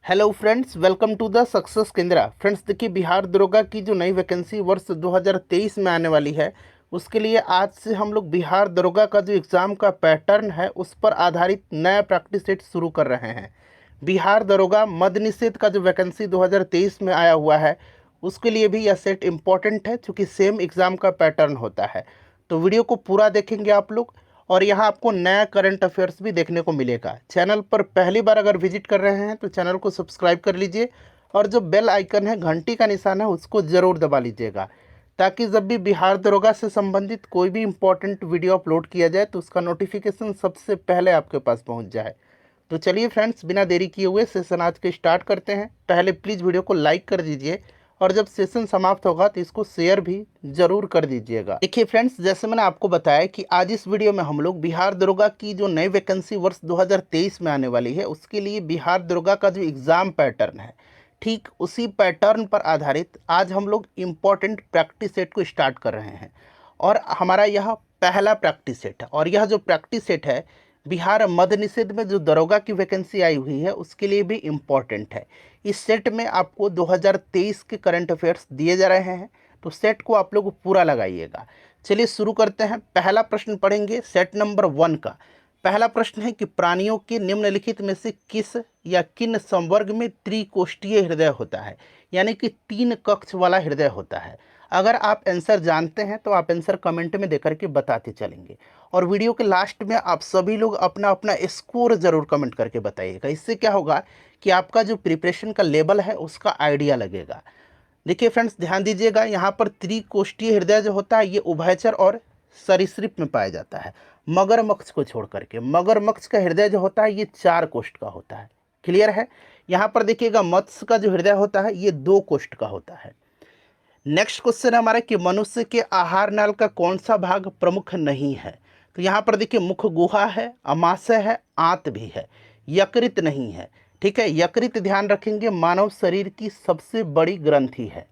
Hello friends, welcome to the success Kendra. Friends देखिए, बिहार दरोगा की जो नई वैकेंसी वर्ष 2023 में आने वाली है, उसके लिए आज से हम लोग बिहार दरोगा का जो एग्ज़ाम का पैटर्न है उस पर आधारित नया प्रैक्टिस सेट शुरू कर रहे हैं। बिहार दरोगा मद निषेध का जो वैकेंसी 2023 में आया हुआ है, उसके लिए भी यह सेट इम्पॉर्टेंट है, चूँकि सेम एग्ज़ाम का पैटर्न होता है। तो वीडियो को पूरा देखेंगे आप लोग, और यहाँ आपको नया करंट अफेयर्स भी देखने को मिलेगा। चैनल पर पहली बार अगर विजिट कर रहे हैं तो चैनल को सब्सक्राइब कर लीजिए, और जो बेल आइकन है, घंटी का निशान है, उसको ज़रूर दबा लीजिएगा, ताकि जब भी बिहार दरोगा से संबंधित कोई भी इम्पोर्टेंट वीडियो अपलोड किया जाए तो उसका नोटिफिकेशन सबसे पहले आपके पास पहुँच जाए। तो चलिए फ्रेंड्स, बिना देरी किए हुए सेशन आज के स्टार्ट करते हैं। पहले प्लीज़ वीडियो को लाइक कर दीजिए, और जब सेशन समाप्त होगा तो इसको शेयर भी जरूर कर दीजिएगा। देखिए फ्रेंड्स, जैसे मैंने आपको बताया कि आज इस वीडियो में हम लोग बिहार दरोगा की जो नई वैकेंसी वर्ष 2023 में आने वाली है, उसके लिए बिहार दरोगा का जो एग्ज़ाम पैटर्न है, ठीक उसी पैटर्न पर आधारित आज हम लोग इम्पॉर्टेंट प्रैक्टिस सेट को स्टार्ट कर रहे हैं। और हमारा यह पहला प्रैक्टिस सेट है, और यह जो प्रैक्टिस सेट है बिहार मद निषेध में जो दरोगा की वैकेंसी आई हुई है उसके लिए भी इम्पॉर्टेंट है। इस सेट में आपको 2023 के करंट अफेयर्स दिए जा रहे हैं, तो सेट को आप लोग पूरा लगाइएगा। चलिए शुरू करते हैं। पहला प्रश्न पढ़ेंगे सेट नंबर 1 का। पहला प्रश्न है कि प्राणियों के निम्नलिखित में से किस या किन संवर्ग में त्रिकोष्ठीय हृदय होता है, यानी कि 3 कक्ष वाला हृदय होता है। अगर आप आंसर जानते हैं तो आप आंसर कमेंट में देकर के बताते चलेंगे, और वीडियो के लास्ट में आप सभी लोग अपना अपना स्कोर ज़रूर कमेंट करके बताइएगा। इससे क्या होगा कि आपका जो प्रिपरेशन का लेवल है उसका आइडिया लगेगा। देखिए फ्रेंड्स, ध्यान दीजिएगा, यहाँ पर त्रिकोष्ठीय हृदय जो होता है ये उभयचर और सरीसृप में पाया जाता है, मगरमच्छ को छोड़ करके। मगरमच्छ का हृदय जो होता है ये 4 कोष्ठ का होता है। क्लियर है। यहाँ पर देखिएगा, मत्स्य का जो हृदय होता है ये 2 कोष्ठ का होता है। नेक्स्ट क्वेश्चन है हमारा कि मनुष्य के आहार नाल का कौन सा भाग प्रमुख नहीं है। तो यहाँ पर देखिए, मुख गुहा है, अमाशय है, आंत भी है, यकृत नहीं है। ठीक है, यकृत ध्यान रखेंगे मानव शरीर की सबसे बड़ी ग्रंथि है।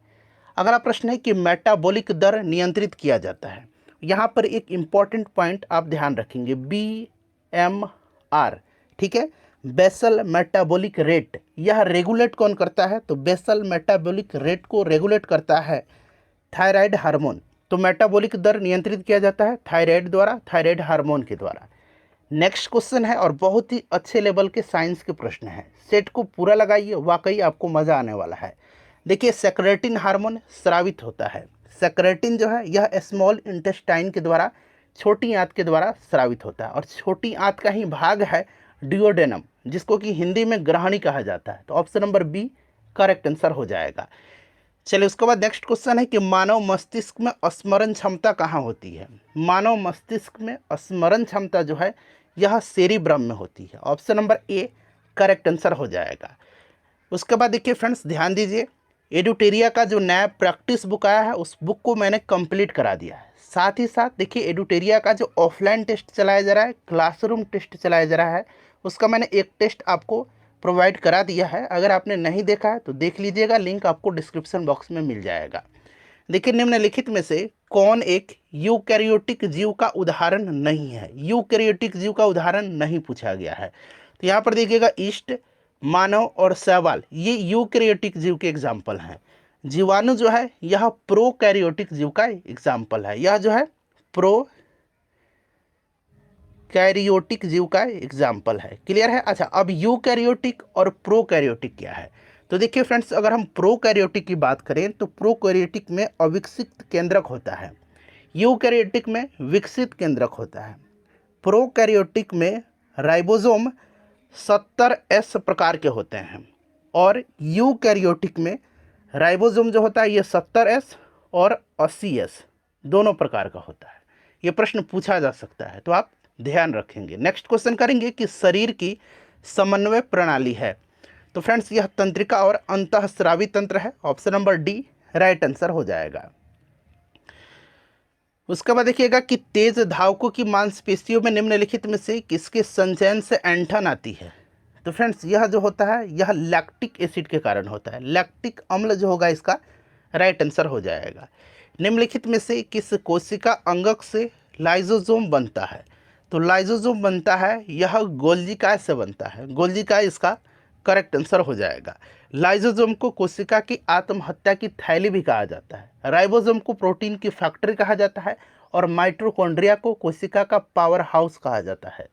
अगला प्रश्न है कि मेटाबॉलिक दर नियंत्रित किया जाता है। यहाँ पर एक इम्पॉर्टेंट पॉइंट आप ध्यान रखेंगे, BMR। ठीक है, बेसल मेटाबॉलिक रेट, यह रेगुलेट कौन करता है? तो बेसल मेटाबॉलिक रेट को रेगुलेट करता है थायराइड हार्मोन। तो मेटाबॉलिक दर नियंत्रित किया जाता है थायराइड द्वारा, थायराइड हार्मोन के द्वारा। नेक्स्ट क्वेश्चन है, और बहुत ही अच्छे लेवल के साइंस के प्रश्न हैं, सेट को पूरा लगाइए, वाकई आपको मज़ा आने वाला है। देखिए, सेक्रेटिन हार्मोन स्रावित होता है। सेक्रेटिन जो है यह स्मॉल इंटेस्टाइन के द्वारा, छोटी आंत के द्वारा स्रावित होता है, और छोटी आंत का ही भाग है डिओडेनम, जिसको कि हिंदी में ग्रहणी कहा जाता है। तो option number B correct answer हो जाएगा। चलिए, उसके बाद नेक्स्ट क्वेश्चन है कि मानव मस्तिष्क में स्मरण क्षमता कहाँ होती है। मानव मस्तिष्क में स्मरण क्षमता जो है यह सेरिब्रम में होती है। Option number A correct answer हो जाएगा। उसके बाद देखिए फ्रेंड्स, ध्यान दीजिए, एडुटेरिया का जो नया प्रैक्टिस बुक आया है उस बुक को मैंने कंप्लीट करा दिया है। साथ ही साथ देखिए, एडुटेरिया का जो ऑफलाइन टेस्ट चलाया जा रहा है, क्लासरूम टेस्ट चलाया जा रहा है, उसका मैंने एक टेस्ट आपको प्रोवाइड करा दिया है। अगर आपने नहीं देखा है तो देख लीजिएगा, लिंक आपको डिस्क्रिप्शन बॉक्स में मिल जाएगा। देखिए, निम्नलिखित में से कौन एक यूकैरियोटिक जीव का उदाहरण नहीं है। यूकैरियोटिक जीव का उदाहरण नहीं पूछा गया है। तो यहाँ पर देखिएगा, ईस्ट, मानव और शैवाल, ये यूकैरियोटिक जीव के एग्जाम्पल हैं। जीवाणु जो है यह प्रोकैरियोटिक जीव का एग्जाम्पल है। यह जो है प्रोकैरियोटिक जीव का एग्जाम्पल है। क्लियर है। अच्छा, अब यूकैरियोटिक और प्रोकैरियोटिक क्या है? तो देखिए फ्रेंड्स, अगर हम प्रोकैरियोटिक की बात करें तो प्रोकैरियोटिक में अविकसित केंद्रक होता है, यूकैरियोटिक में विकसित केंद्रक होता है। प्रोकैरियोटिक में राइबोसोम 70S प्रकार के होते हैं, और यूकैरियोटिक में राइबोसोम जो होता है ये 70S और 80S दोनों प्रकार का होता है। ये प्रश्न पूछा जा सकता है, तो आप ध्यान रखेंगे। नेक्स्ट क्वेश्चन करेंगे कि शरीर की समन्वय प्रणाली है। तो फ्रेंड्स, यह तंत्रिका और अंतःस्रावी तंत्र है। Option number D right answer हो जाएगा। उसके बाद देखिएगा कि तेज धावकों की मांसपेशियों में निम्नलिखित में से किसके संचयन से ऐंठन आती है। तो फ्रेंड्स, यह जो होता है यह लैक्टिक एसिड के कारण होता है। लैक्टिक अम्ल जो होगा इसका राइट आंसर हो जाएगा। निम्नलिखित में से किस कोशिका अंगक से लाइसोसोम बनता है। तो लाइसोसोम बनता है, यह गोल्जी काय से बनता है। गोल्जी काय इसका करेक्ट आंसर हो जाएगा। लाइसोसोम को कोशिका की आत्महत्या की थैली भी कहा जाता है। राइबोसोम को प्रोटीन की फैक्ट्री कहा जाता है और माइटोकॉन्ड्रिया को कोशिका का पावर हाउस कहा जाता है।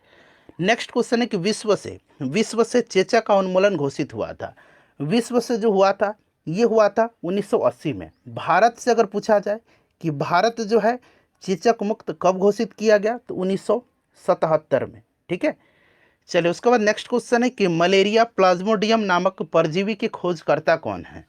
नेक्स्ट क्वेश्चन है कि विश्व से चेचक का उन्मूलन घोषित हुआ था। विश्व से जो हुआ था ये हुआ था 1980 में। भारत से अगर पूछा जाए कि भारत जो है चेचक मुक्त कब घोषित किया गया, तो 1977 में। ठीक है, चलिए उसके बाद नेक्स्ट क्वेश्चन है कि मलेरिया प्लाज्मोडियम नामक परजीवी के खोजकर्ता कौन है,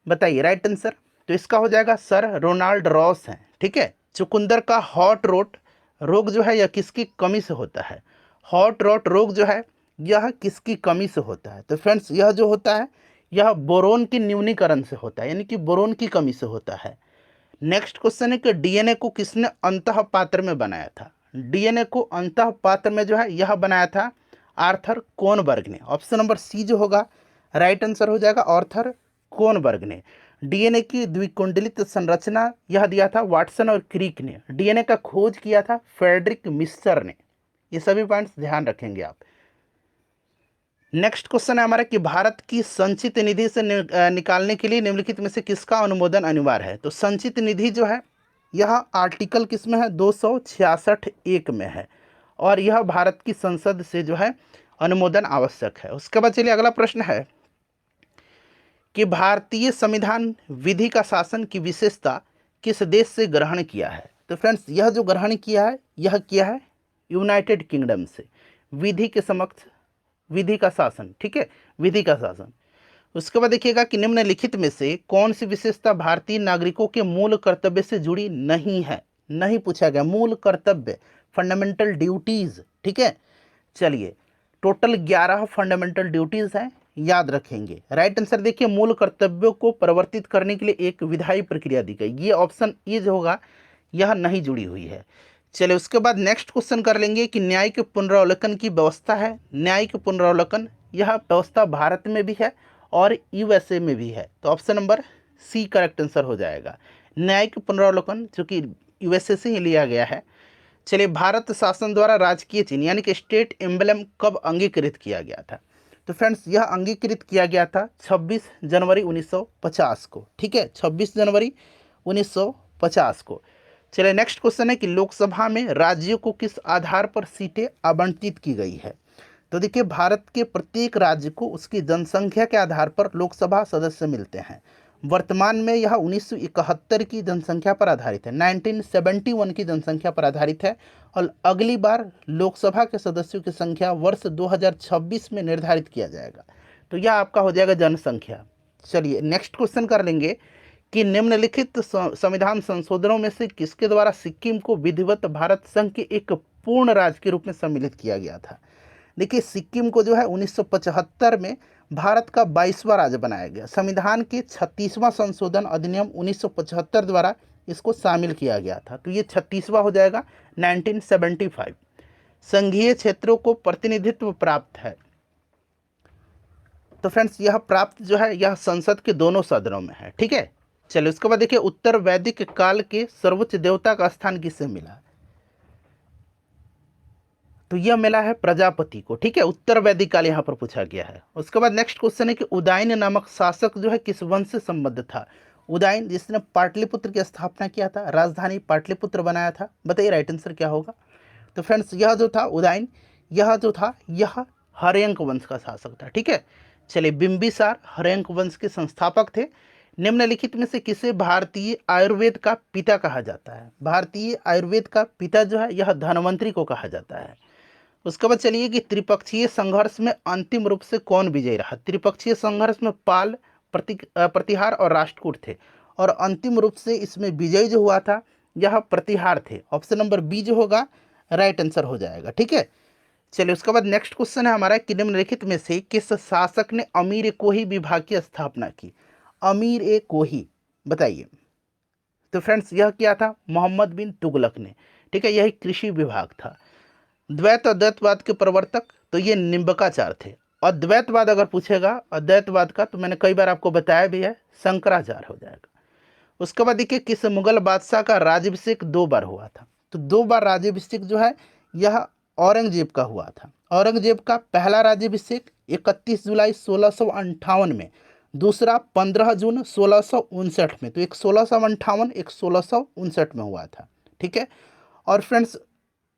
बताइए राइट आंसर। तो इसका हो जाएगा सर रोनाल्ड रॉस हैं। ठीक है, चुकंदर का हॉट रोट रोग जो है यह किसकी कमी से होता है? हॉट रॉट रोग जो है यह किसकी कमी से होता है? तो फ्रेंड्स यह जो होता है यह बोरोन की न्यूनीकरण से होता है, यानी कि बोरोन की कमी से होता है। नेक्स्ट क्वेश्चन है कि डीएनए को किसने अंतः पात्र में बनाया था? डीएनए को अंतः पात्र में जो है यह बनाया था आर्थर कोनबर्ग ने। ऑप्शन नंबर सी जो होगा राइट आंसर हो जाएगा, आर्थर कोनबर्ग ने। डीएनए की द्विकुंडलित संरचना यह दिया था वाटसन और क्रिक ने। डीएनए का खोज किया था फ्रेडरिक मिस्चर ने। ये सभी पॉइंट्स ध्यान रखेंगे आप। नेक्स्ट क्वेश्चन है हमारा कि भारत की संचित निधि से निकालने के लिए निम्नलिखित में से किसका अनुमोदन अनिवार्य है? तो संचित निधि जो है यह आर्टिकल किस में है? 266(1) में है और यह भारत की संसद से जो है अनुमोदन आवश्यक है। उसके बाद चलिए अगला प्रश्न है कि भारतीय संविधान विधि का शासन की विशेषता किस देश से ग्रहण किया है? तो फ्रेंड्स यह जो ग्रहण किया है यह किया है यूनाइटेड किंगडम से। विधि के समक्ष विधि का शासन, ठीक है, विधि का शासन। उसके बाद देखिएगा कि निम्नलिखित में से कौन सी विशेषता भारतीय नागरिकों के मूल कर्तव्य से जुड़ी नहीं है? नहीं पूछा गया, मूल कर्तव्य फंडामेंटल ड्यूटीज। ठीक है, चलिए टोटल 11 फंडामेंटल ड्यूटीज हैं, याद रखेंगे। राइट आंसर देखिए मूल कर्तव्यों को परिवर्तित करने के लिए एक विधायी प्रक्रिया दी गई, ये ऑप्शन ई जो होगा यह नहीं जुड़ी हुई है। चलिए उसके बाद नेक्स्ट क्वेश्चन कर लेंगे कि न्यायिक पुनरावलोकन की व्यवस्था है। न्यायिक पुनरावलोकन यह व्यवस्था भारत में भी है और यूएसए में भी है, तो option number C correct answer हो जाएगा। न्यायिक पुनरावलोकन जो कि यूएसए से ही लिया गया है। चलिए भारत शासन द्वारा राजकीय चिन्ह यानी कि स्टेट एम्बलम कब अंगीकृत किया गया था? तो फ्रेंड्स यह अंगीकृत किया गया था 26 जनवरी 1950 को। ठीक है, 26 जनवरी 1950 को। चलिए नेक्स्ट क्वेश्चन है कि लोकसभा में राज्यों को किस आधार पर सीटें आवंटित की गई है? तो देखिए भारत के प्रत्येक राज्य को उसकी जनसंख्या के आधार पर लोकसभा सदस्य मिलते हैं। वर्तमान में यह 1971 की जनसंख्या पर आधारित है, 1971 की जनसंख्या पर आधारित है और अगली बार लोकसभा के सदस्यों की संख्या वर्ष 2026 में निर्धारित किया जाएगा। तो यह आपका हो जाएगा जनसंख्या। चलिए नेक्स्ट क्वेश्चन कर लेंगे कि निम्नलिखित संविधान संशोधनों में से किसके द्वारा सिक्किम को विधिवत भारत संघ के एक पूर्ण राज्य के रूप में सम्मिलित किया गया था? देखिए सिक्किम को जो है 1975 में भारत का 22वां राज्य बनाया गया। संविधान के 36वां संशोधन अधिनियम 1975 द्वारा इसको शामिल किया गया था, तो ये 36वां हो जाएगा 1975। संघीय क्षेत्रों को प्रतिनिधित्व प्राप्त है, तो फ्रेंड्स यह प्राप्त जो है यह संसद के दोनों सदनों में है। ठीक है, चलिए उसके बाद देखिए उत्तर वैदिक काल के सर्वोच्च देवता का स्थान किसे मिला? तो यह मिला है प्रजापति को। ठीक है, उत्तर वैदिक काल यहाँ पर पूछा गया है। उसके बाद नेक्स्ट क्वेश्चन है कि उदयन नामक शासक जो है किस वंश से संबद्ध था? उदयन जिसने पाटलिपुत्र की स्थापना किया था, राजधानी पाटलिपुत्र बनाया था, बताइए राइट आंसर क्या होगा? तो फ्रेंड्स यह जो था उदयन यह जो था यह हर्यंक वंश का शासक था। ठीक है, चलिए बिंबिसार हर्यंक वंश के संस्थापक थे। निम्नलिखित में से किसे भारतीय आयुर्वेद का पिता कहा जाता है? भारतीय आयुर्वेद का पिता जो है यह धन्वंतरी को कहा जाता है। उसके बाद चलिए कि त्रिपक्षीय संघर्ष में अंतिम रूप से कौन विजयी रहा? त्रिपक्षीय संघर्ष में पाल, प्रतिहार और राष्ट्रकूट थे और अंतिम रूप से इसमें विजयी जो हुआ था यह प्रतिहार थे। ऑप्शन नंबर बी जो होगा राइट आंसर हो जाएगा। ठीक है, चलिए उसके बाद नेक्स्ट क्वेश्चन है हमारा कि निम्नलिखित में से किस शासक ने अमीर ए कोही विभाग की स्थापना की? अमीर ए कोही बताइए। तो फ्रेंड्स यह क्या था? मोहम्मद बिन तुगलक ने। ठीक है, यही कृषि विभाग था। द्वैत अद्वैतवाद के प्रवर्तक तो ये निम्बकाचार्य थे। अद्वैतवाद अगर पूछेगा अद्वैतवाद का तो मैंने कई बार आपको बताया भी है, शंकराचार्य हो जाएगा। उसके बाद देखिए किस मुगल बादशाह का राज्याभिषेक 2 बार हुआ था? तो 2 बार राज्याभिषेक जो है यह औरंगजेब का हुआ था। औरंगजेब का पहला राज्याभिषेक 31 जुलाई 1658 में, दूसरा 15 जून 1659 में। तो एक 1658, एक 1659 में हुआ था, ठीक है। और फ्रेंड्स,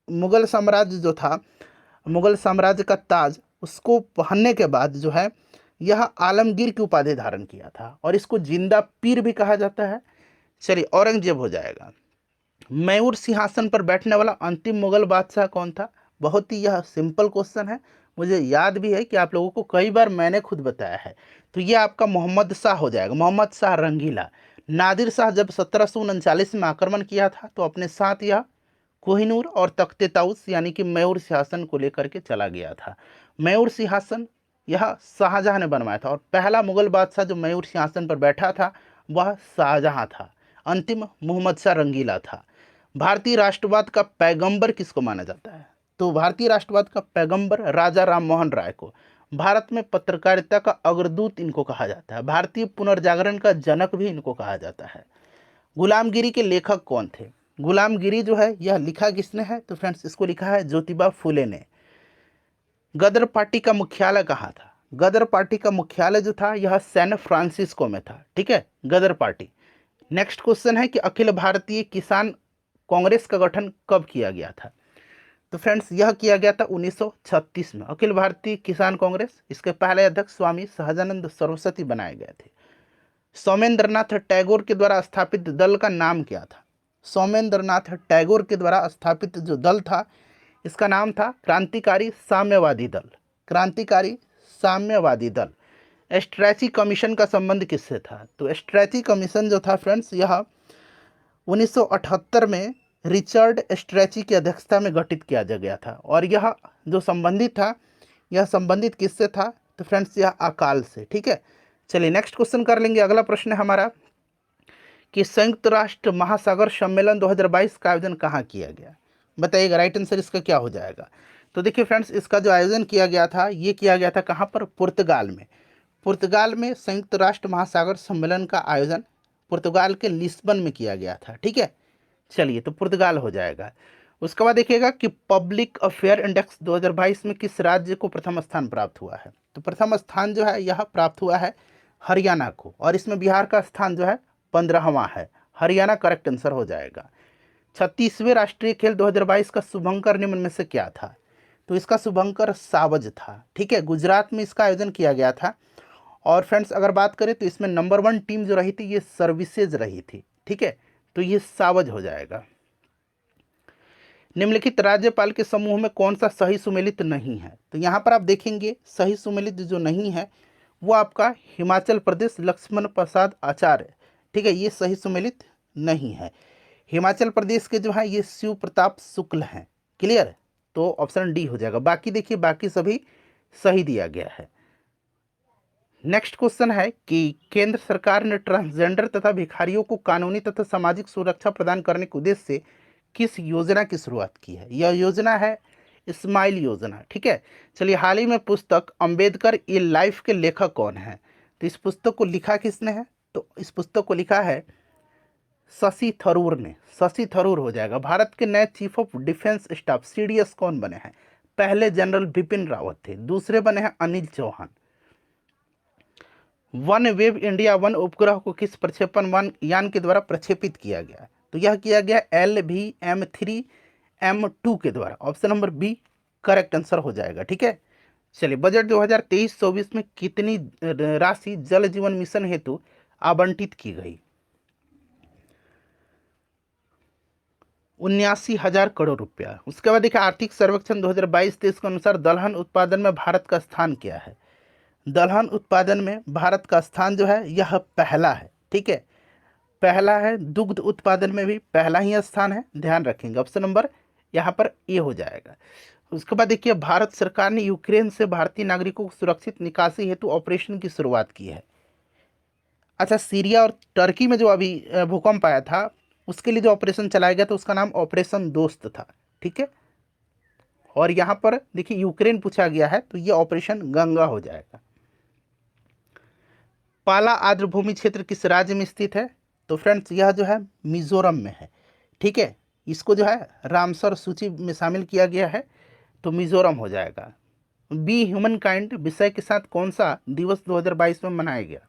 मुगल साम्राज्य जो था, मुगल साम्राज्य का ताज उसको पहनने के बाद जो है यह आलमगीर की उपाधि धारण किया था, और इसको जिंदा पीर भी कहा जाता है। चलिए, औरंगजेब हो जाएगा। मयूर सिंहासन पर बैठने वाला अंतिम मुगल बादशाह कौन था? बहुत ही यह सिंपल क्वेश्चन है, मुझे याद भी है कि आप लोगों को कई बार मैंने खुद बताया है। तो ये आपका मोहम्मद शाह हो जाएगा, मोहम्मद शाह रंगीला। नादिर शाह जब 1739 में आक्रमण किया था तो अपने साथ यह कोहिनूर और तख्ते ताउस यानी कि मयूर सिंहासन को लेकर के चला गया था। मयूर सिंहासन यह शाहजहां ने बनवाया था, और पहला मुगल बादशाह जो मयूर सिंहासन पर बैठा था वह शाहजहां था। अंतिम मोहम्मद शाह रंगीला था। भारतीय राष्ट्रवाद का पैगंबर किसको माना जाता है? तो भारतीय राष्ट्रवाद का पैगंबर राजा राम मोहन राय को। भारत में पत्रकारिता का अग्रदूत इनको कहा जाता है। भारतीय पुनर्जागरण का जनक भी इनको कहा जाता है। गुलामगिरी के लेखक कौन थे? गुलामगिरी जो है यह लिखा किसने है? तो फ्रेंड्स, इसको लिखा है ज्योतिबा फुले ने। गदर पार्टी का मुख्यालय कहाँ था? गदर पार्टी का मुख्यालय जो था यह सैन फ्रांसिस्को में था, ठीक है, गदर पार्टी। नेक्स्ट क्वेश्चन है कि अखिल भारतीय किसान कांग्रेस का गठन कब किया गया था? तो फ्रेंड्स, यह किया गया था 1936 में, अखिल भारतीय किसान कांग्रेस। इसके पहले अध्यक्ष स्वामी सहजानंद सरस्वती बनाए गए थे। सौमेंद्रनाथ टैगोर के द्वारा स्थापित दल का नाम क्या था? सौमेंद्रनाथ टैगोर के द्वारा स्थापित जो दल था इसका नाम था क्रांतिकारी साम्यवादी दल। क्रांतिकारी साम्यवादी दल। स्ट्रैची कमीशन का संबंध किससे था? तो स्ट्रैची कमीशन जो था फ्रेंड्स, यह 1978 में रिचर्ड स्ट्रैची की अध्यक्षता में गठित किया गया था, और यह जो संबंधित था, यह संबंधित किससे था? तो फ्रेंड्स, यह अकाल से, ठीक है। चलिए, नेक्स्ट क्वेश्चन कर लेंगे। अगला प्रश्न है हमारा कि संयुक्त राष्ट्र महासागर सम्मेलन 2022 का आयोजन कहाँ किया गया? बताइएगा, राइट आंसर इसका क्या हो जाएगा? तो देखिए फ्रेंड्स, इसका जो आयोजन किया गया था, ये किया गया था कहाँ पर? पुर्तगाल में। पुर्तगाल में संयुक्त राष्ट्र महासागर सम्मेलन का आयोजन पुर्तगाल के लिस्बन में किया गया था, ठीक है। चलिए, तो पुर्तगाल हो जाएगा। उसके बाद देखिएगा कि पब्लिक अफेयर इंडेक्स 2022 में किस राज्य को प्रथम स्थान प्राप्त हुआ है? तो प्रथम स्थान जो है यह प्राप्त हुआ है हरियाणा को, और इसमें बिहार का स्थान जो है 15वां है। हरियाणा करेक्ट आंसर हो जाएगा। 36वें राष्ट्रीय खेल 2022 का शुभंकर निम्न में से क्या था? तो इसका शुभंकर सावज था, ठीक है। गुजरात में इसका आयोजन किया गया था। और फ्रेंड्स, अगर बात करें तो इसमें नंबर 1 टीम जो रही थी ये सर्विसेज रही थी, ठीक है। तो ये सावज हो जाएगा। निम्नलिखित राज्यपाल के समूह में कौन सा सही सुमेलित नहीं है? तो यहाँ पर आप देखेंगे सही सुमेलित जो नहीं है वो आपका हिमाचल प्रदेश लक्ष्मण प्रसाद आचार्य, ठीक है, ये सही सुमेलित नहीं है। हिमाचल प्रदेश के जो है ये शिव प्रताप शुक्ल हैं। क्लियर? तो ऑप्शन डी हो जाएगा। बाकी देखिए, बाकी सभी सही दिया गया है। नेक्स्ट क्वेश्चन है कि केंद्र सरकार ने ट्रांसजेंडर तथा भिखारियों को कानूनी तथा सामाजिक सुरक्षा प्रदान करने के उद्देश्य से किस योजना की शुरुआत की है? यह योजना है स्माइल योजना, ठीक है। चलिए, हाल ही में पुस्तक अंबेडकर ए लाइफ के लेखक कौन है? तो इस पुस्तक को लिखा किसने है? तो इस पुस्तक को लिखा है शशि थरूर ने। शशि थरूर हो जाएगा। भारत के नए chief of defence staff CDS कौन बने हैं? पहले जनरल बिपिन रावत थे, दूसरे बने हैं Anil Chauhan. One web India 1 उपग्रह को किस प्रक्षेपण यान के द्वारा प्रक्षेपित किया गया? तो यह किया गया LVM-3M2 के द्वारा। Option number B correct answer हो जाएगा, ठीक है। चलिए, बजट 2023-24 में कितनी राशि जल जीवन मिशन हेतु आवंटित की गई? 79,000 करोड़ रुपया। उसके बाद देखिए, आर्थिक सर्वेक्षण 2022-23 के अनुसार दलहन उत्पादन में भारत का स्थान क्या है? दलहन उत्पादन में भारत का स्थान जो है यह पहला है, ठीक है, पहला है। दुग्ध उत्पादन में भी पहला ही स्थान है, ध्यान रखेंगे। ऑप्शन नंबर यहाँ पर ए हो जाएगा। उसके बाद देखिए, भारत सरकार ने यूक्रेन से भारतीय नागरिकों को सुरक्षित निकासी हेतु ऑपरेशन की शुरुआत की है। अच्छा, सीरिया और टर्की में जो अभी भूकंप आया था उसके लिए जो ऑपरेशन चलाया गया था उसका नाम ऑपरेशन दोस्त था, ठीक है। और यहाँ पर देखिए यूक्रेन पूछा गया है तो ये ऑपरेशन गंगा हो जाएगा। पाला आर्द्रभूमि क्षेत्र किस राज्य में स्थित है? तो फ्रेंड्स, यह जो है मिजोरम में है, ठीक है। इसको जो है रामसर सूची में शामिल किया गया है, तो मिजोरम हो जाएगा। बी ह्यूमन काइंड विषय के साथ कौन सा दिवस 2022 में मनाया गया?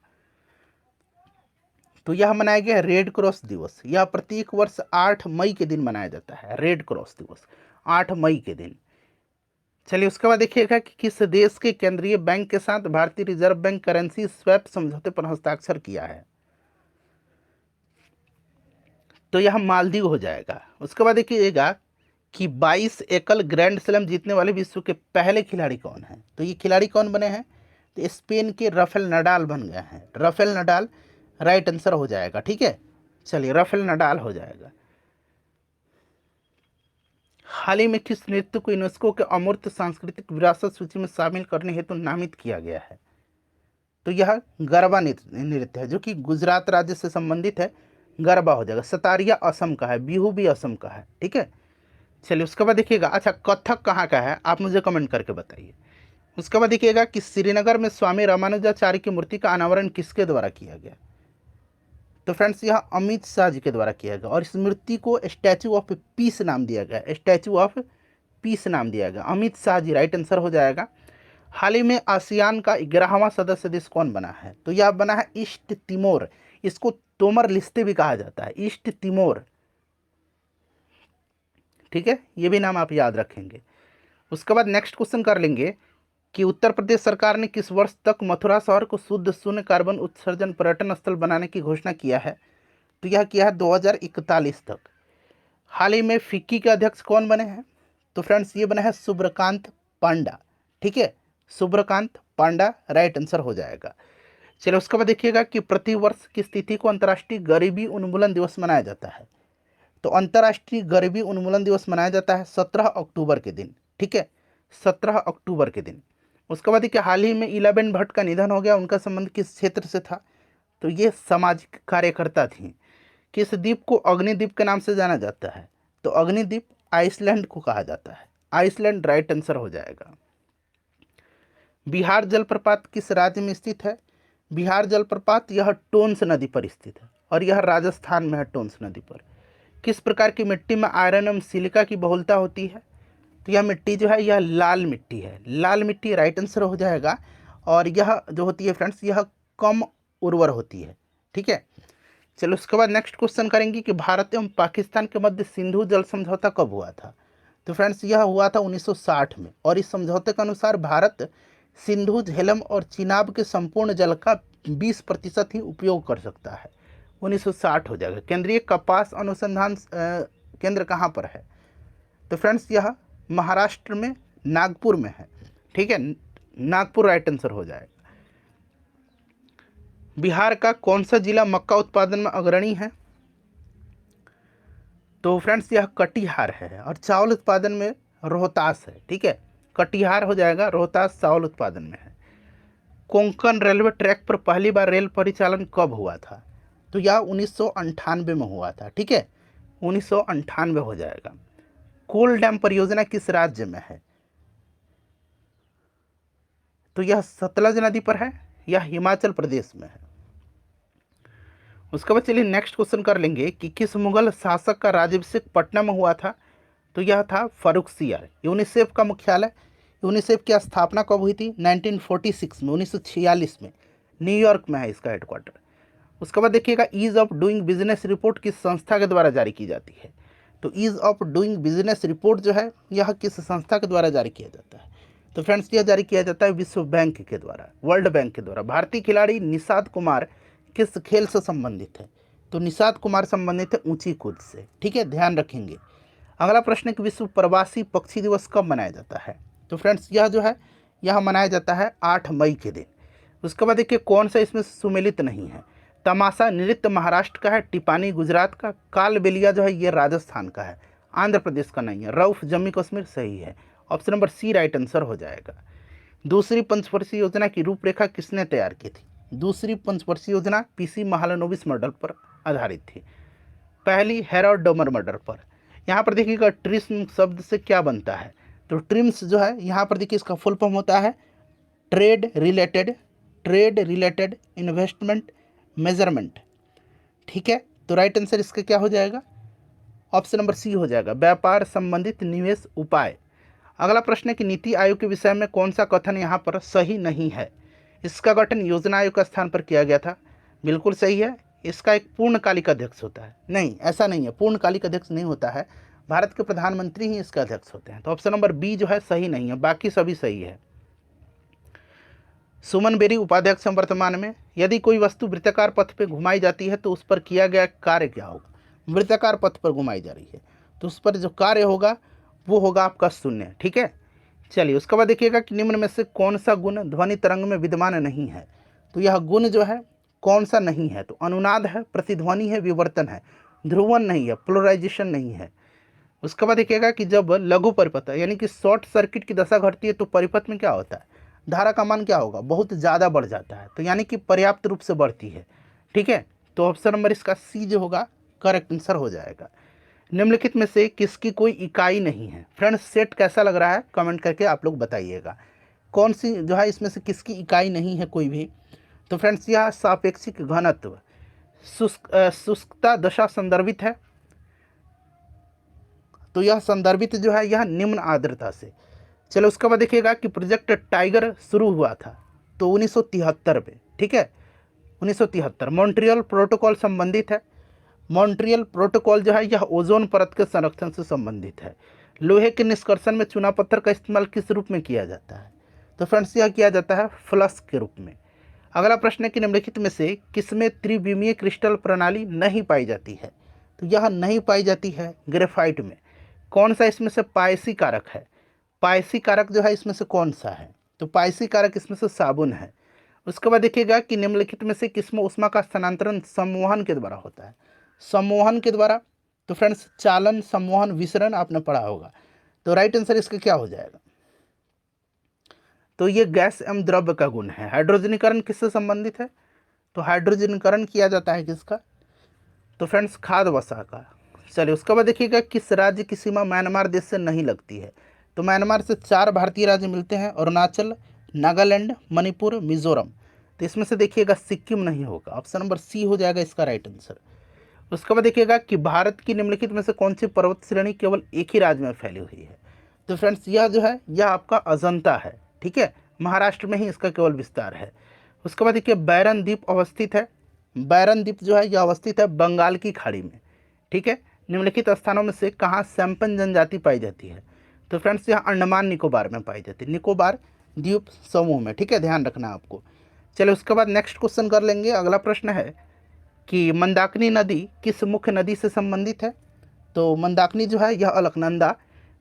तो यह मनाया गया रेड क्रॉस दिवस। यह प्रत्येक वर्ष 8 मई के दिन मनाया जाता है, रेड क्रॉस दिवस 8 मई के दिन। चलिए उसके बाद देखिएगा कि किस देश के केंद्रीय बैंक के साथ भारतीय रिजर्व बैंक करेंसी स्वैप समझौते पर हस्ताक्षर किया है? तो यह मालदीव हो जाएगा। उसके बाद देखिएगा कि 22 एकल ग्रैंड स्लैम जीतने वाले विश्व के पहले खिलाड़ी कौन हैं? तो ये खिलाड़ी कौन बने हैं? तो स्पेन के राफेल नडाल बन गए हैं। राफेल नडाल राइट आंसर हो जाएगा। ठीक है, चलिए राफेल नडाल हो जाएगा। हाल ही में किस नृत्य को यूनेस्को के अमूर्त सांस्कृतिक विरासत सूची में शामिल करने हेतु नामित किया गया है? तो यह गरबा नृत्य है, जो कि गुजरात राज्य से संबंधित है। गरबा हो जाएगा। सतारिया असम का है, बिहू भी असम का है। ठीक है, चलिए उसके बाद देखिएगा, अच्छा कथक कहाँ का है आप मुझे कमेंट करके बताइए। उसके बाद देखिएगा कि श्रीनगर में स्वामी रामानुजाचार्य की मूर्ति का अनावरण किसके द्वारा किया गया? तो फ्रेंड्स यह अमित शाह जी के द्वारा किया गया और इस मूर्ति को स्टैचू ऑफ पीस नाम दिया गया। स्टैचू ऑफ पीस नाम दिया गया, अमित शाह जी राइट आंसर हो जाएगा। हाल ही में आसियान का 11वां सदस्य देश कौन बना है? तो यह बना है ईस्ट तिमोर। इसको तोमर लिस्ते भी कहा जाता है, ईस्ट तिमोर। ठीक है, ये भी नाम आप याद रखेंगे। उसके बाद नेक्स्ट क्वेश्चन कर लेंगे कि उत्तर प्रदेश सरकार ने किस वर्ष तक मथुरा शहर को शुद्ध शून्य कार्बन उत्सर्जन पर्यटन स्थल बनाने की घोषणा किया है? तो यह किया है 2041 तक। हाल ही में फिक्की के अध्यक्ष कौन बने हैं? तो फ्रेंड्स ये बना है सुब्रकांत पांडा। ठीक है, सुब्रकांत पांडा राइट आंसर हो जाएगा। चलिए उसके बाद देखिएगा कि प्रतिवर्ष किस तिथि को अंतर्राष्ट्रीय गरीबी उन्मूलन दिवस मनाया जाता है? तो अंतर्राष्ट्रीय गरीबी उन्मूलन दिवस मनाया जाता है 17 अक्टूबर के दिन। ठीक है, 17 अक्टूबर के दिन। उसके बाद देखिए हाल ही में इलाबेन भट्ट का निधन हो गया। उनका संबंध किस क्षेत्र से था? तो ये सामाजिक कार्यकर्ता थी। किस द्वीप को अग्निद्वीप के नाम से जाना जाता है? तो अग्निद्वीप आइसलैंड को कहा जाता है, आइसलैंड राइट आंसर हो जाएगा। बिहार जलप्रपात किस राज्य में स्थित है? बिहार जलप्रपात यह टोंस नदी पर स्थित है और यह राजस्थान में है, टोंस नदी पर। किस प्रकार की मिट्टी में आयरन एवं सिलिका की बहुलता होती है? तो यह मिट्टी जो है यह लाल मिट्टी है, लाल मिट्टी राइट आंसर हो जाएगा। और यह जो होती है फ्रेंड्स यह कम उर्वर होती है। ठीक है, चलो उसके बाद नेक्स्ट क्वेश्चन करेंगे कि भारत एवं पाकिस्तान के मध्य सिंधु जल समझौता कब हुआ था? तो फ्रेंड्स यह हुआ था 1960 में और इस समझौते के अनुसार भारत सिंधु, झेलम और चिनाब के संपूर्ण जल का 20% ही उपयोग कर सकता है। 1960 हो जाएगा। केंद्रीय कपास अनुसंधान केंद्र कहाँ पर है? तो फ्रेंड्स यह महाराष्ट्र में नागपुर में है। ठीक है, नागपुर राइट आंसर हो जाएगा। बिहार का कौन सा जिला मक्का उत्पादन में अग्रणी है? तो फ्रेंड्स यह कटिहार है। और चावल उत्पादन में रोहतास है। ठीक है, कटिहार हो जाएगा, रोहतास चावल उत्पादन में है। कोंकण रेलवे ट्रैक पर पहली बार रेल परिचालन कब हुआ था? तो यह 1998 में हुआ था। ठीक है, 1998 हो जाएगा। कोल डैम परियोजना किस राज्य में है? तो यह सतलज नदी पर है, यह हिमाचल प्रदेश में है। उसके बाद चलिए नेक्स्ट क्वेश्चन कर लेंगे कि किस मुगल शासक का राज्याभिषेक पटना में हुआ था? तो यह था फर्रुखसियार। यूनिसेफ का मुख्यालय, यूनिसेफ की स्थापना कब हुई थी? 1946 में, 1946 में न्यूयॉर्क में है इसका हेडक्वार्टर। उसके बाद देखिएगा ease of doing business report किस संस्था के द्वारा जारी की जाती है? तो ease of doing business report जो है यह किस संस्था के द्वारा जारी किया जाता है? तो फ्रेंड्स यह जारी किया जाता है विश्व बैंक के द्वारा, वर्ल्ड बैंक के द्वारा। भारतीय खिलाड़ी निषाद कुमार किस खेल से संबंधित है? तो निषाद कुमार संबंधित है ऊंची कूद से। ठीक है, ध्यान रखेंगे। अगला प्रश्न है कि विश्व प्रवासी पक्षी दिवस कब मनाया जाता है? तो फ्रेंड्स यह जो है यह मनाया जाता है 8 मई के दिन। उसके बाद देखिए कौन सा इसमें सुमेलित नहीं है? तमाशा नृत्य महाराष्ट्र का है, टिपानी गुजरात का, कालबेलिया जो है ये राजस्थान का है, आंध्र प्रदेश का नहीं है, रऊफ जम्मू कश्मीर सही है। Option number C right answer हो जाएगा। दूसरी पंचवर्षीय योजना की रूपरेखा किसने तैयार की थी? दूसरी पंचवर्षीय योजना पीसी महालनोबिस मॉडल पर आधारित थी, पहली हेरोल्ड डोमर मॉडल पर। यहाँ पर देखिएगा ट्रिम्स शब्द से क्या बनता है? तो ट्रिम्स जो है यहाँ पर देखिए इसका फुल फॉर्म होता है ट्रेड रिलेटेड इन्वेस्टमेंट मेजरमेंट। ठीक है, तो राइट आंसर इसका क्या हो जाएगा? ऑप्शन नंबर सी हो जाएगा, व्यापार संबंधित निवेश उपाय। अगला प्रश्न है कि नीति आयोग के विषय में कौन सा कथन यहाँ पर सही नहीं है। इसका गठन योजना आयोग के स्थान पर किया गया था, बिल्कुल सही है। इसका एक पूर्णकालिक अध्यक्ष होता है, नहीं ऐसा नहीं है, पूर्णकालिक अध्यक्ष नहीं होता है, भारत के प्रधानमंत्री ही इसका अध्यक्ष होते हैं। तो ऑप्शन नंबर बी जो है सही नहीं है, बाकी सभी सही है। सुमन बेरी उपाध्यक्ष हैं वर्तमान में। यदि कोई वस्तु वृत्ताकार पथ पर घुमाई जाती है तो उस पर किया गया कार्य क्या होगा। वृत्ताकार पथ पर घुमाई जा रही है तो उस पर जो कार्य होगा वो होगा आपका शून्य, ठीक है। चलिए उसके बाद देखिएगा कि निम्न में से कौन सा गुण ध्वनि तरंग में विद्यमान नहीं है। तो यह गुण जो है कौन सा नहीं है, तो अनुनाद है, प्रतिध्वनि है, विवर्तन है, ध्रुवन नहीं है, पोलराइजेशन नहीं है। उसके बाद देखिएगा कि जब लघु परिपथ यानी कि शॉर्ट सर्किट की दशा घटती है तो परिपथ में क्या होता है, धारा का मान क्या होगा, बहुत ज़्यादा बढ़ जाता है, तो यानी कि पर्याप्त रूप से बढ़ती है, ठीक है। तो ऑप्शन नंबर इसका सी जो होगा करेक्ट आंसर हो जाएगा। निम्नलिखित में से किसकी कोई इकाई नहीं है। फ्रेंड्स सेट कैसा लग रहा है कमेंट करके आप लोग बताइएगा, कौन सी जो है इसमें से किसकी इकाई नहीं है कोई भी। तो फ्रेंड्स यह सापेक्षिक घनत्व शुष्कता दशा संदर्भित है, तो यह संदर्भित जो है यह निम्न आर्द्रता से। चलो उसके बाद देखिएगा कि प्रोजेक्ट टाइगर शुरू हुआ था तो 1973 में, ठीक है 1973। मॉन्ट्रियल प्रोटोकॉल संबंधित है। मॉन्ट्रियल प्रोटोकॉल जो है यह ओजोन परत के संरक्षण से संबंधित है। लोहे के निष्कर्षण में चूना पत्थर का इस्तेमाल किस रूप में किया जाता है। तो फ्रेंड्स यह किया जाता है फ्लश के रूप में। अगला प्रश्न है कि निम्नलिखित में से किसमें त्रिविमीय क्रिस्टल प्रणाली नहीं पाई जाती है। तो यह नहीं पाई जाती है ग्रेफाइट में। कौन सा इसमें से पायसी कारक है, पायसी कारक जो है इसमें से कौन सा है, तो पायसी कारक इसमें से साबुन है। उसके बाद देखिएगा कि निम्नलिखित में से किसमें ऊष्मा का स्थानांतरण संवहन के द्वारा होता है। संवहन के द्वारा, तो फ्रेंड्स चालन, संवहन, विसरण आपने पढ़ा होगा। तो राइट आंसर इसका क्या हो जाएगा, तो ये गैस एवं द्रव्य का गुण है। हाइड्रोजनीकरण किससे संबंधित है, तो हाइड्रोजनीकरण किया जाता है किसका, तो फ्रेंड्स खाद वसा का। चलिए उसके बाद देखिएगा किस राज्य की सीमा म्यांमार देश से नहीं लगती है। तो म्यांमार से 4 भारतीय राज्य मिलते हैं, अरुणाचल, नागालैंड, मणिपुर, मिजोरम। तो इसमें से देखिएगा सिक्किम नहीं होगा, ऑप्शन नंबर सी हो जाएगा इसका राइट आंसर। उसके बाद देखिएगा कि भारत की निम्नलिखित में से कौन सी पर्वत श्रेणी केवल एक ही राज्य में फैली हुई है। तो फ्रेंड्स यह जो है यह आपका अजंता है, ठीक है, महाराष्ट्र में ही इसका केवल विस्तार है। उसके बाद देखिए बैरन द्वीप अवस्थित है। बैरन द्वीप जो है यह अवस्थित है बंगाल की खाड़ी में, ठीक है। निम्नलिखित स्थानों में से कहाँ सैंपन जनजाति पाई जाती है। तो फ्रेंड्स यह अंडमान निकोबार में पाई जाती है, निकोबार द्वीप समूह में, ठीक है, ध्यान रखना आपको। चलिए उसके बाद नेक्स्ट क्वेश्चन कर लेंगे। अगला प्रश्न है कि मंदाकिनी नदी किस मुख्य नदी से संबंधित है। तो मंदाकिनी जो है यह अलकनंदा।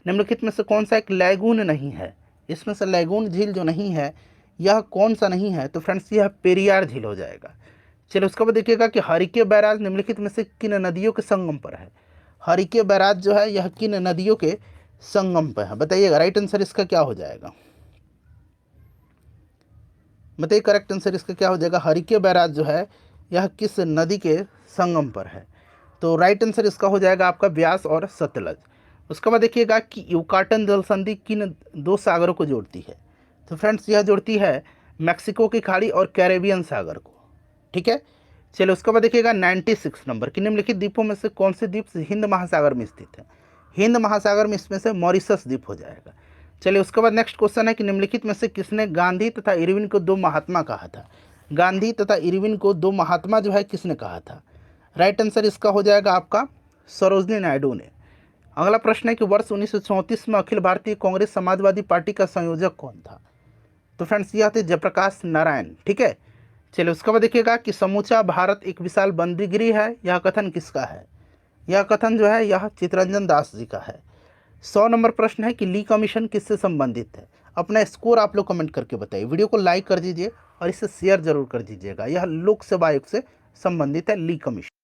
निम्नलिखित में से कौन सा एक लैगून नहीं है, इसमें से लैगून झील जो नहीं है यह कौन सा नहीं है, तो फ्रेंड्स यह पेरियार झील हो जाएगा। चलिए उसके बाद देखिएगा कि हरिके बैराज निम्नलिखित में से किन नदियों के संगम पर है। हरिके बैराज जो है यह किन नदियों के संगम पर है, बताइएगा राइट आंसर इसका क्या हो जाएगा, बताइए करेक्ट आंसर इसका क्या हो जाएगा। हरिके बैराज जो है यह किस नदी के संगम पर है, तो राइट आंसर इसका हो जाएगा आपका ब्यास और सतलज। उसके बाद देखिएगा कि युकाटन जल संधि किन 2 सागरों को जोड़ती है। तो फ्रेंड्स यह जोड़ती है मैक्सिको की खाड़ी और कैरेबियन सागर को, ठीक है। चलिए उसके बाद देखिएगा 96 नंबर कि निम्नलिखित द्वीपों में से कौन से द्वीप हिंद महासागर में स्थित है। हिंद महासागर में इसमें से मॉरिशस द्वीप हो जाएगा। चलिए उसके बाद नेक्स्ट क्वेश्चन है कि निम्नलिखित में से किसने गांधी तथा इरविन को 2 महात्मा कहा था। गांधी तथा इरविन को 2 महात्मा जो है किसने कहा था, राइट आंसर इसका हो जाएगा आपका सरोजनी नायडू ने। अगला प्रश्न है कि वर्ष 1934 में अखिल भारतीय कांग्रेस समाजवादी पार्टी का संयोजक कौन था। तो फ्रेंड्स यह थे जयप्रकाश नारायण, ठीक है। चलिए उसके बाद देखिएगा कि समूचा भारत एक विशाल बंदीगृह है, यह कथन किसका है। यह कथन जो है यह चित्तरंजन दास जी का है। 100 नंबर प्रश्न है कि ली कमीशन किससे संबंधित है। अपना स्कोर आप लोग कमेंट करके बताइए, वीडियो को लाइक कर दीजिए और इसे शेयर जरूर कर दीजिएगा। यह लोक सेवा आयोग से संबंधित है ली कमीशन।